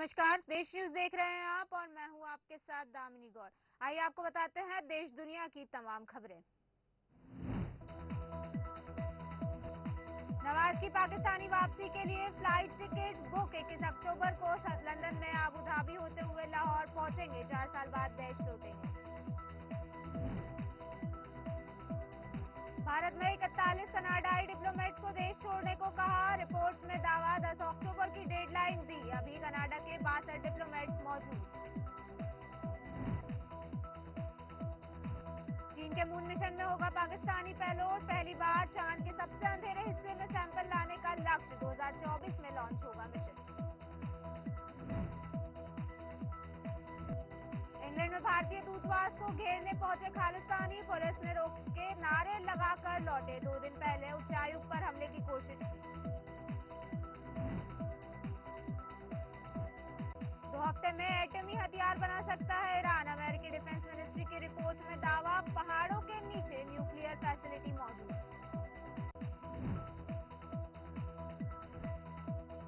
नमस्कार, देश न्यूज देख रहे हैं आप और मैं हूं आपके साथ दामिनी गौर। आइए आपको बताते हैं देश दुनिया की तमाम खबरें। नवाज की पाकिस्तानी वापसी के लिए फ्लाइट टिकट बुक 21 अक्टूबर को लंदन में अबू धाबी होते हुए लाहौर पहुंचेंगे। 4 साल बाद देश लौटेंगे। भारत में 41 कनाडाई डिप्लोमेट्स को देश छोड़ने को कहा। रिपोर्ट्स में दावा 10 अक्टूबर की डेडलाइन दी। अभी कनाडा के 62 डिप्लोमेट्स मौजूद। चीन के मून मिशन में होगा पाकिस्तानी पेलोड। पहली बार चांद के सबसे अंधेरे हिस्से में सैंपल लाने का लक्ष्य। 2024 में लॉन्च होगा मिशन। इंग्लैंड में भारतीय दूतावास को घेरने पहुंचे खालिस्तानी। पुलिस ने रोक के नारे लगाकर लौटे। 2 दिन पहले उच्चायुक्त पर हमले की कोशिश की। 2 हफ्ते में एटमी हथियार बना सकता है ईरान। अमेरिकी डिफेंस मिनिस्ट्री की रिपोर्ट में दावा, पहाड़ों के नीचे न्यूक्लियर फैसिलिटी मौजूद।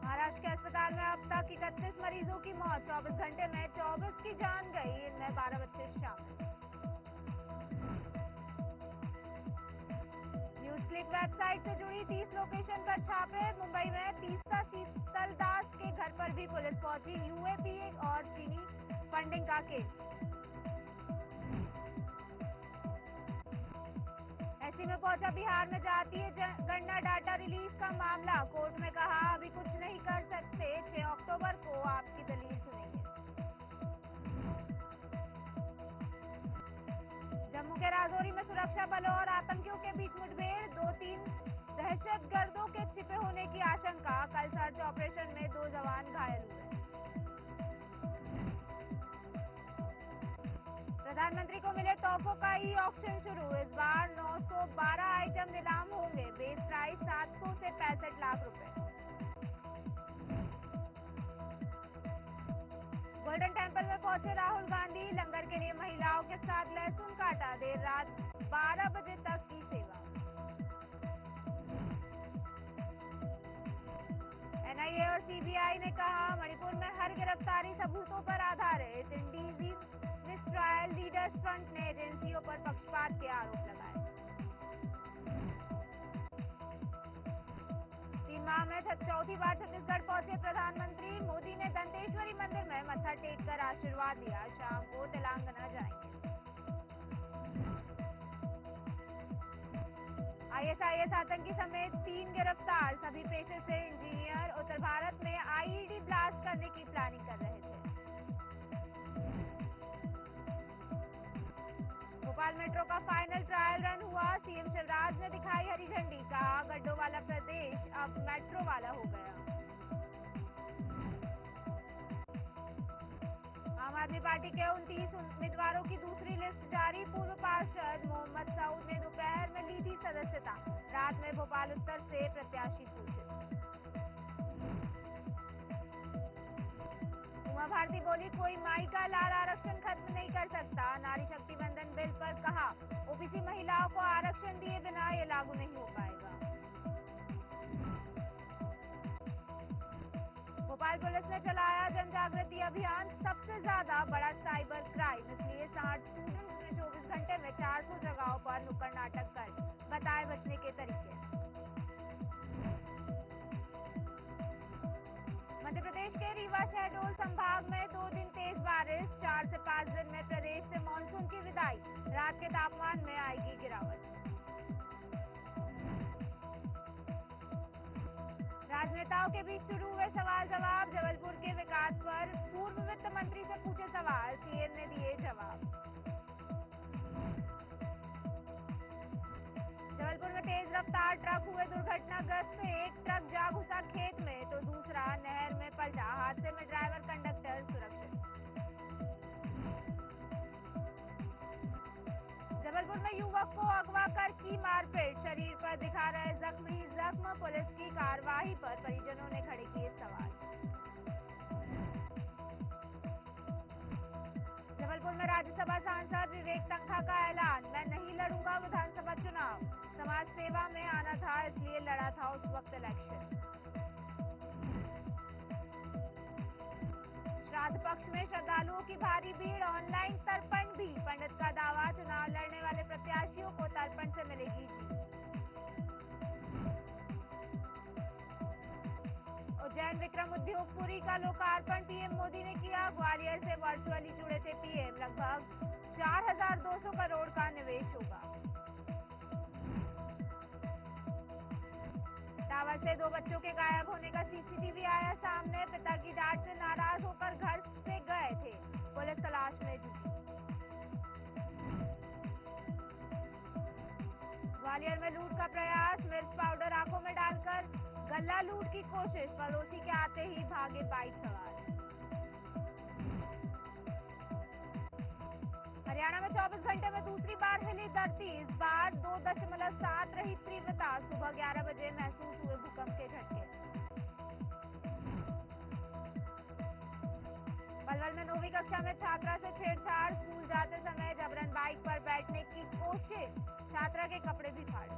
महाराष्ट्र के अस्पताल में अब तक 31 मरीजों की मौत। 24 घंटे में 24 की जान गई। इनमें 12 बच्चे शामिल। न्यूज क्लिक वेबसाइट से जुड़ी 30 लोकेशन पर छापे। मुंबई में तीस्ता शीतल दास के घर पर भी पुलिस पहुंची। यूएपीए और चीनी फंडिंग का केस। ऐसी में पहुंचा बिहार में जातीय गणना डाटा रिलीज का मामला। कोर्ट में कहा, अभी कुछ नहीं कर सकते। 6 अक्टूबर को आपकी दलील सुनेंगे। जम्मू के राजौरी में सुरक्षा बलों और आतंकियों के बीच मुठभेड़। 2-3 दहशतगर्दों के छिपे होने की आशंका। कल सर्च ऑपरेशन में 2 जवान घायल हुए। प्रधानमंत्री को मिले तोहफों का ई ऑक्शन शुरू। इस बार 912 आइटम नीलाम होंगे। बेस प्राइस 700 से 65 लाख रुपए। गोल्डन टेम्पल में पहुंचे राहुल गांधी। लंगर के लिए महिलाओं के साथ लहसुन काटा। देर रात 12 बजे तक की सेवा। एनआईए और सीबीआई ने कहा, मणिपुर में हर गिरफ्तारी सबूतों पर आधारित। इंडीजी ट्रायल लीडर्स फ्रंट ने एजेंसियों पर पक्षपात के आरोप लगाए। 3 माह में चौथी बार छत्तीसगढ़ पहुंचे प्रधानमंत्री। मोदी ने दंतेश्वरी मंदिर में मत्था टेककर आशीर्वाद लिया। शाम को तेलंगाना जाएंगे। आईएसआईएस आतंकी समेत 3 गिरफ्तार। सभी पेशे से इंजीनियर। उत्तर भारत में आईईडी ब्लास्ट करने की प्लानिंग कर रहे थे। भोपाल मेट्रो का फाइनल ट्रायल रन हुआ। सीएम शिवराज ने दिखाई हरी झंडी। कहा, गड्ढों वाला प्रदेश अब मेट्रो वाला हो गया। आम आदमी पार्टी के 29 उम्मीदवारों की दूसरी लिस्ट जारी। पूर्व पार्षद मोहम्मद सऊद ने दोपहर में ली थी सदस्यता। रात में भोपाल उत्तर से प्रत्याशी पूछे। उमा भारती बोली, कोई माई का लाल आरक्षण खत्म नहीं कर सकता। नारी शक्ति वंदन बिल पर कहा, ओबीसी महिलाओं को आरक्षण दिए बिना ये लागू नहीं हो पाएगा। भोपाल पुलिस ने चलाया जन जागृति अभियान। सबसे ज्यादा बड़ा साइबर क्राइम, इसलिए 60 स्टूडेंट्स ने 24 घंटे में 400 जगहों पर नुक्कड़ नाटक कर बताए बचने के तरीके। मध्य प्रदेश के रीवा शहडोल संभाग में 2 दिन तेज बारिश। 4 से 5 दिन में प्रदेश से मानसून की विदाई। रात के तापमान में आएगी गिरावट। राजनेताओं के बीच शुरू हुए सवाल जवाब। जबलपुर के विकास पर पूर्व वित्त मंत्री से पूछे सवाल। सीएम ने दिए जवाब। जबलपुर में तेज रफ्तार ट्रक हुए दुर्घटनाग्रस्त। एक ट्रक जा घुसा खेत में तो दूसरा नहर में पलटा। हादसे में ड्राइवर कंडक्टर सुरक्षित। जबलपुर में युवक को अगवा कर की मारपीट। शरीर पर दिखा रहे जख्म। पुलिस की कार्रवाई पर परिजनों ने खड़े किए सवाल। जबलपुर में राज्यसभा सांसद विवेक तन्खा का ऐलान, मैं नहीं लड़ूंगा विधानसभा चुनाव। समाज सेवा में आना था, इसलिए लड़ा था उस वक्त इलेक्शन। श्राद्ध पक्ष में श्रद्धालुओं की भारी भीड़, ऑनलाइन तर्पण भी। पंडित का दावा, चुनाव लड़ने वाले प्रत्याशियों को तर्पण से मिलेगी जीत। उज्जैन विक्रम उद्योगपुरी का लोकार्पण पीएम मोदी ने किया। ग्वालियर से वर्चुअली जुड़े थे पीएम। लगभग 4,200 करोड़ का निवेश होगा। टावर से 2 बच्चों के गायब होने का सीसीटीवी आया सामने। पिता की डांट से नाराज होकर घर से गए थे। पुलिस तलाश में जुटी। ग्वालियर में लूट का प्रयास, मिर्च पाउडर आंखों में डालकर गल्ला लूट की कोशिश। पड़ोसी के आते ही भागे बाइक सवार। हरियाणा में 24 घंटे में दूसरी बार हिली धरती। इस बार 2.7 रही तीव्रता। सुबह 11 बजे महसूस हुए भूकंप के झटके। पलवल में 9वीं कक्षा में छात्रा से छेड़छाड़। स्कूल जाते समय जबरन बाइक पर बैठने की कोशिश। छात्रा के कपड़े भी फाड़े।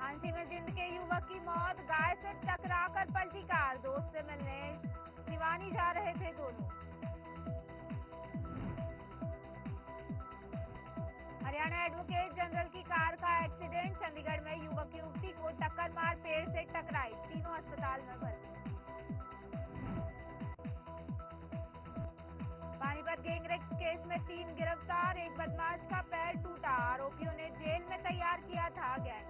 हांसी में जिंद के युवक की मौत। गाय से टकराकर पलटी कार। दोस्त से मिलने सिवानी जा रहे थे दोनों। हरियाणा एडवोकेट जनरल की कार का एक्सीडेंट। चंडीगढ़ में युवक युवती को टक्कर मार पेड़ से टकराई। तीनों अस्पताल में भर्ती। पानीपत गैंगरेप केस में 3 गिरफ्तार। एक बदमाश का पैर टूटा। आरोपियों ने जेल में तैयार किया था गैंग।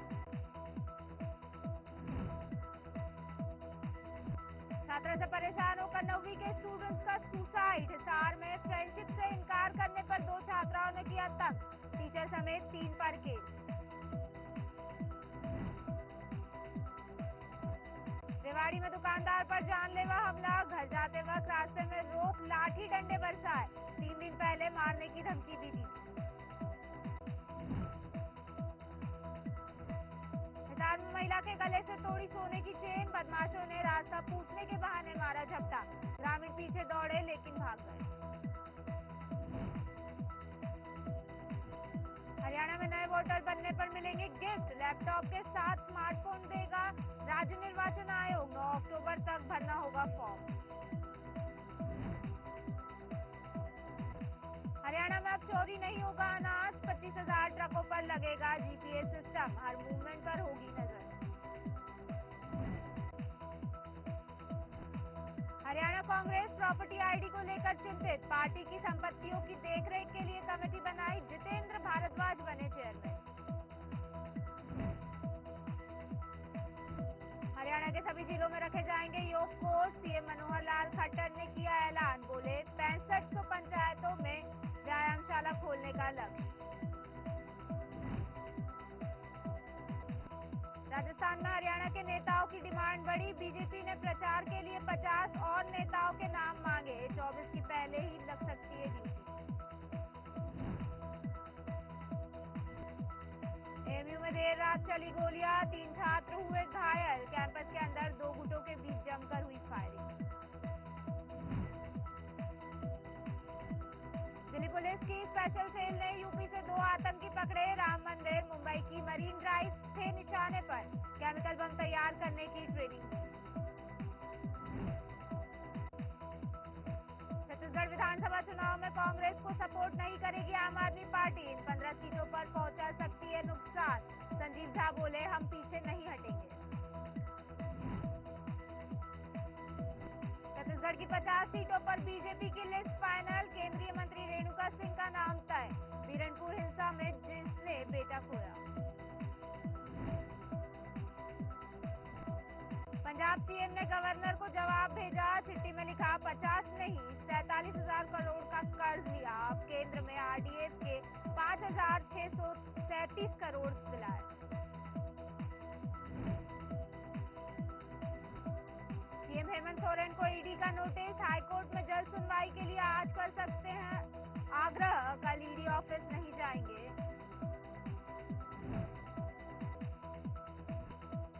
छात्रा से परेशान होकर 9वीं के स्टूडेंट्स का सुसाइड। हिसार में फ्रेंडशिप से इनकार करने पर 2 छात्राओं ने किया तंग। टीचर समेत 3 पर केस। रेवाड़ी में दुकानदार पर जानलेवा हमला। घर जाते वक्त रास्ते में रोक, लाठी डंडे बरसाए। 3 दिन पहले मारने की धमकी भी दी थी। हिसार में महिला के गले से तोड़ी सोने की चेन। बदमाशों ने रास्ता पूछने के बहाने मारा झपटा। ग्रामीण पीछे दौड़े लेकिन भाग गए। हरियाणा में नए वोटर बनने पर मिलेंगे गिफ्ट। लैपटॉप के साथ स्मार्टफोन देगा राज्य निर्वाचन आयोग। 9 अक्टूबर तक भरना होगा फॉर्म। हरियाणा में अब चोरी नहीं होगा अनाज। 25,000 ट्रकों पर लगेगा जीपीएस सिस्टम। हर मूवमेंट पर होगी नजर। हरियाणा कांग्रेस प्रॉपर्टी आईडी को लेकर चिंतित। पार्टी की संपत्तियों की देखरेख के लिए कमेटी बनाई। जितेंद्र भारद्वाज बने चेयरमैन। हरियाणा के सभी जिलों में रखे जाएंगे योग कोर्स। सीएम मनोहर लाल खट्टर ने किया ऐलान। बोले 6500 पंचायतों में व्यायामशाला खोलने का लक्ष्य। राजस्थान में हरियाणा के नेताओं की डिमांड बढ़ी। बीजेपी ने प्रचार के लिए 50 और नेताओं के नाम मांगे। 24 की पहले ही लग सकती है ड्यूटी। एएमयू में देर रात चली गोलियां। 3 छात्र हुए घायल। कैंपस के अंदर 2 गुटों के बीच जमकर हुई फायरिंग। दिल्ली पुलिस की स्पेशल सेल ने यूपी से 2 आतंकी पकड़े। राम मंदिर, मुंबई की मरीन ड्राइव थे निशाने पर। केमिकल बम तैयार करने की ट्रेनिंग दी। छत्तीसगढ़ विधानसभा चुनाव में कांग्रेस को सपोर्ट नहीं करेगी आम आदमी पार्टी। इन 15 सीटों पर पहुंचा सकती है नुकसान। संजीव झा बोले, हम पीछे नहीं हटेंगे। छत्तीसगढ़ की 50 सीटों पर बीजेपी की लिस्ट फाइनल। केंद्रीय मंत्री रेणुका सिंह का नाम तय। बीरनपुर हिंसा में जिसने बेटा खोया। पंजाब सीएम ने गवर्नर को जवाब भेजा। चिट्ठी में लिखा 50 नहीं 47,000 करोड़ का कर्ज लिया। अब केंद्र में आरडीएफ के 5,637 करोड़ दिलाए। सीएम हेमंत सोरेन को ईडी का नोटिस। हाईकोर्ट में जल्द सुनवाई के लिए आज कर सकते हैं आग्रह। कल ईडी ऑफिस नहीं जाएंगे।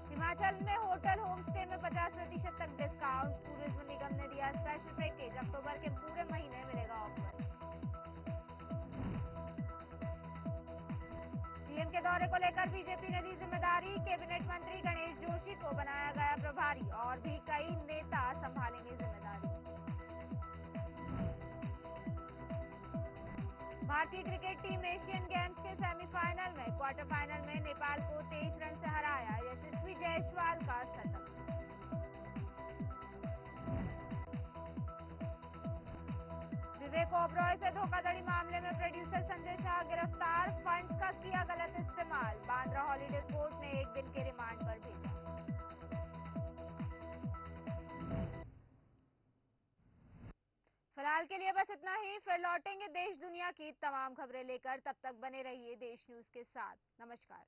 हिमाचल में होटल होम स्टे में 50% तक डिस्काउंट। टूरिज्म निगम ने दिया स्पेशल पैकेज। अक्टूबर के पूरे महीने मिलेगा ऑफर। सीएम के दौरे को लेकर बीजेपी ने दी जिम्मेदारी। कैबिनेट मंत्री गणेश जोशी को बनाया गया प्रभारी और भी कई नेता संभालेंगे जिम्मेदारी। भारतीय क्रिकेट टीम एशियन गेम्स के सेमीफाइनल में क्वार्टर फाइनल में नेपाल को 23 रन से हराया। यशस्वी जायसवाल का शतक। विवेक ओबरॉय से धोखाधड़ी मामले में प्रोड्यूसर संजय शाह गिरफ्तार। फंड्स का किया गलत इस्तेमाल। बांद्रा हॉलीडे कोर्ट ने 1 दिन के रिमांड पर भेजा। फिलहाल के लिए बस इतना ही। फिर लौटेंगे देश दुनिया की तमाम खबरें लेकर। तब तक बने रहिए देश न्यूज के साथ। नमस्कार।